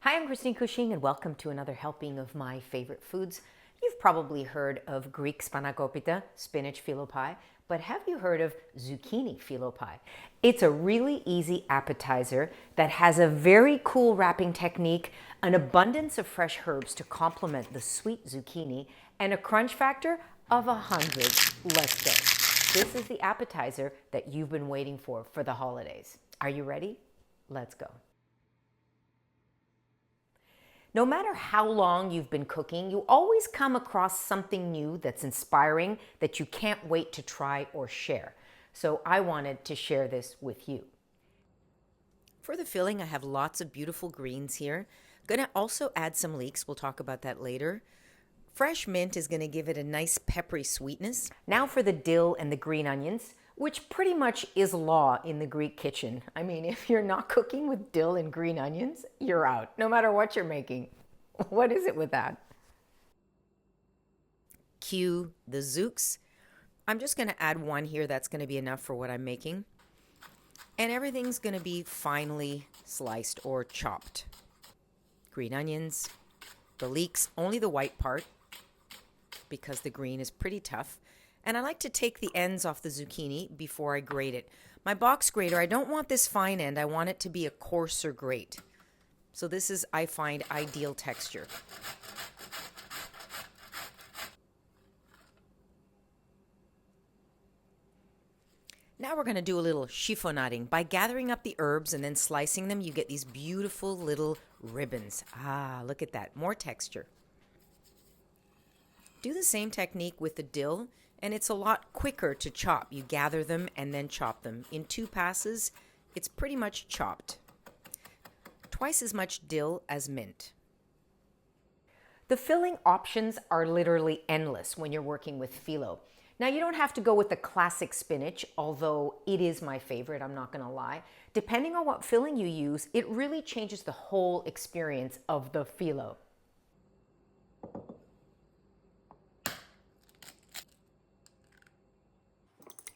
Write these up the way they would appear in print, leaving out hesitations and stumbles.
Hi, I'm ChristineCushing and welcome to another helping of my favorite foods. You've probably heard of Greek Spanakopita, spinach phyllo pie, but have you heard of Zucchini Phyllo pie? It's a really easy appetizer that has a very cool wrapping technique, an abundance of fresh herbs to complement the sweet zucchini, and a crunch factor of 100. Let's go. This is the appetizer that you've been waiting for the holidays. Are you ready? Let's go. No matter how long you've been cooking, you always come across something new that's inspiring that you can't wait to try or share. So I wanted to share this with you. For the filling, I have lots of beautiful greens here. Gonna also add some leeks. We'll talk about that later. Fresh mint is gonna give it a nice peppery sweetness. Now for the dill and the green onions, which pretty much is law in the Greek kitchen. I mean, if you're not cooking with dill and green onions, you're out, no matter what you're making. What is it with that? Cue the zooks. I'm just gonna add one here. That's gonna be enough for what I'm making. And everything's gonna be finely sliced or chopped. Green onions, the leeks, only the white part, because the green is pretty tough. And I like to take the ends off the zucchini before I grate it. My box grater, I don't want this fine end. I want it to be a coarser grate. So this is, I find, ideal texture. Now we're going to do a little chiffonading. By gathering up the herbs and then slicing them, you get these beautiful little ribbons. Ah, look at that. More texture. Do the same technique with the dill. And it's a lot quicker to chop. You gather them and then chop them. In 2 passes, it's pretty much chopped. Twice as much dill as mint. The filling options are literally endless when you're working with phyllo. Now, you don't have to go with the classic spinach, although it is my favorite, I'm not gonna lie. Depending on what filling you use, it really changes the whole experience of the phyllo.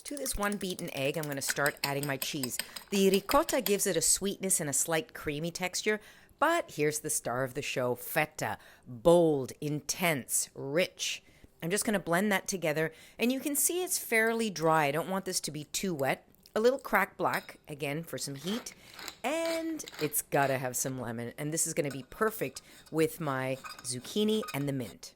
To this 1 beaten egg, I'm going to start adding my cheese. The ricotta gives it a sweetness and a slight creamy texture, but here's the star of the show, feta. Bold, intense, rich. I'm just going to blend that together, and you can see it's fairly dry. I don't want this to be too wet. A little cracked black, again, for some heat, and it's got to have some lemon, and this is going to be perfect with my zucchini and the mint.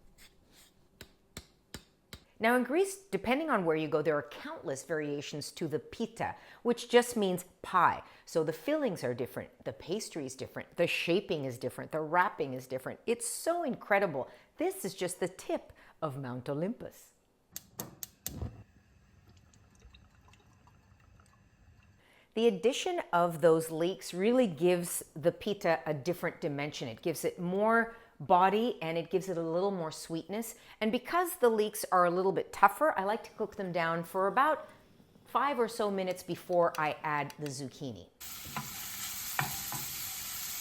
Now in Greece, depending on where you go, there are countless variations to the pita, which just means pie. So the fillings are different, the pastry is different, the shaping is different, the wrapping is different. It's so incredible. This is just the tip of Mount Olympus. The addition of those leeks really gives the pita a different dimension. It gives it more body and it gives it a little more sweetness. And because the leeks are a little bit tougher, I like to cook them down for about 5 or so minutes before I add the zucchini.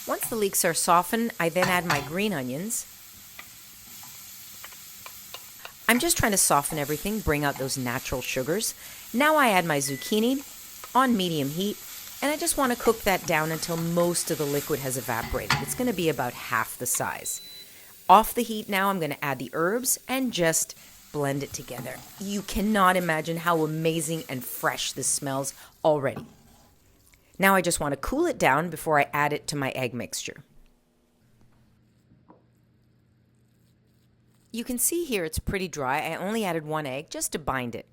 Once the leeks are softened, I then add my green onions. I'm just trying to soften everything, bring out those natural sugars. Now I add my zucchini on medium heat, and I just want to cook that down until most of the liquid has evaporated. It's going to be about half the size. Off the heat now, I'm going to add the herbs and just blend it together. You cannot imagine how amazing and fresh this smells already. Now I just want to cool it down before I add it to my egg mixture. You can see here it's pretty dry. I only added 1 egg just to bind it.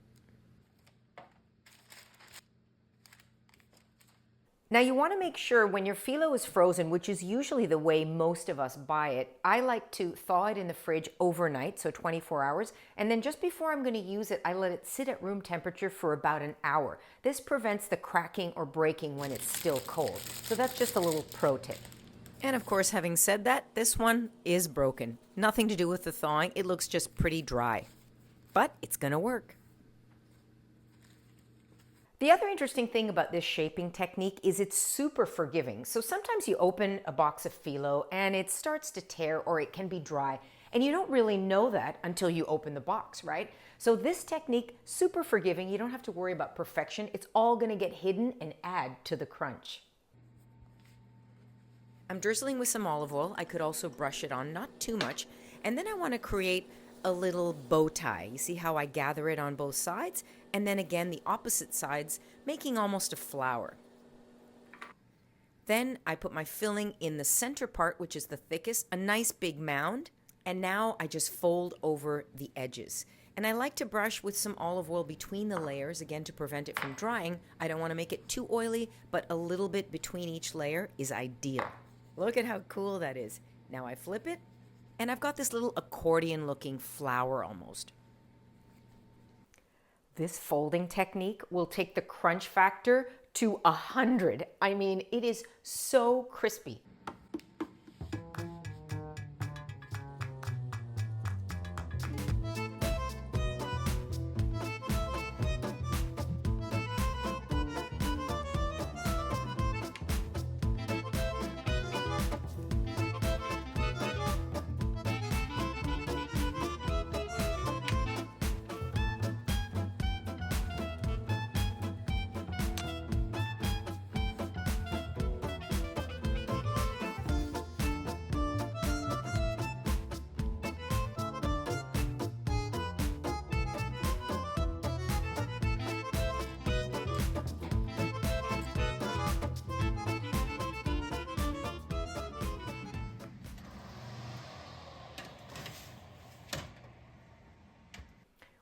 Now you want to make sure when your phyllo is frozen, which is usually the way most of us buy it, I like to thaw it in the fridge overnight, so 24 hours, and then just before I'm going to use it, I let it sit at room temperature for about an hour. This prevents the cracking or breaking when it's still cold. So that's just a little pro tip. And of course, having said that, this one is broken. Nothing to do with the thawing, it looks just pretty dry. But it's going to work. The other interesting thing about this shaping technique is it's super forgiving. So sometimes you open a box of phyllo and it starts to tear or it can be dry, and you don't really know that until you open the box, right? So this technique, super forgiving. You don't have to worry about perfection. It's all going to get hidden and add to the crunch. I'm drizzling with some olive oil. I could also brush it on, not too much. And then I want to create a little bow tie. You see how I gather it on both sides? And then again, the opposite sides, making almost a flower. Then I put my filling in the center part, which is the thickest, a nice big mound. And now I just fold over the edges. And I like to brush with some olive oil between the layers, again, to prevent it from drying. I don't want to make it too oily, but a little bit between each layer is ideal. Look at how cool that is. Now I flip it, and I've got this little accordion-looking flower almost. This folding technique will take the crunch factor to 100. I mean, it is so crispy.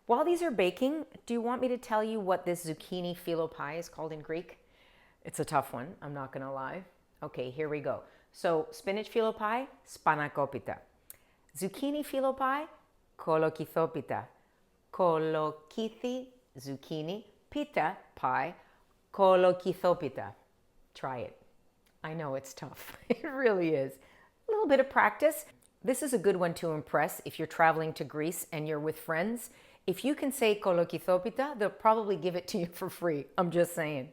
While these are baking, do you want me to tell you what this Zucchini Phyllo pie is called in Greek? It's a tough one, I'm not gonna lie. Okay, here we go. So spinach phyllo pie, Spanakopita. Zucchini phyllo pie, Kolokithopita. Zucchini, pita pie, Kolokithopita. Try it. I know it's tough, it really is. A little bit of practice. This is a good one to impress if you're traveling to Greece and you're with friends. If you can say Kolokithopita, they'll probably give it to you for free. I'm just saying.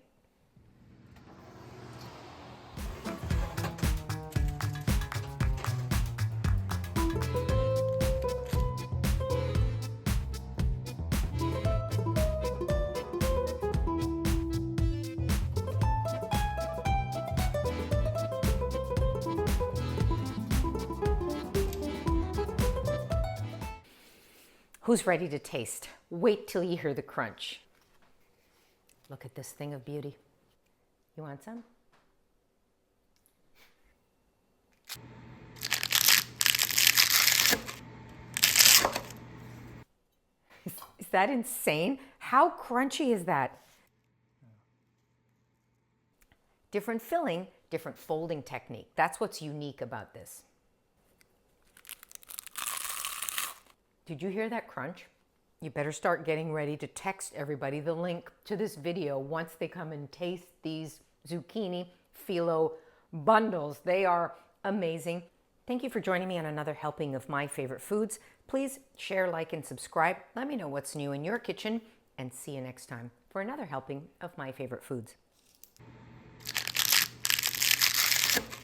Who's ready to taste? Wait till you hear the crunch. Look at this thing of beauty. You want some? Is that insane? How crunchy is that? Different filling, different folding technique. That's what's unique about this. Did you hear that crunch? You better start getting ready to text everybody the link to this video once they come and taste these Zucchini Phyllo bundles. They are amazing. Thank you for joining me on another helping of My Favorite Foods. Please share, like, and subscribe. Let me know what's new in your kitchen, and see you next time for another helping of My Favorite Foods.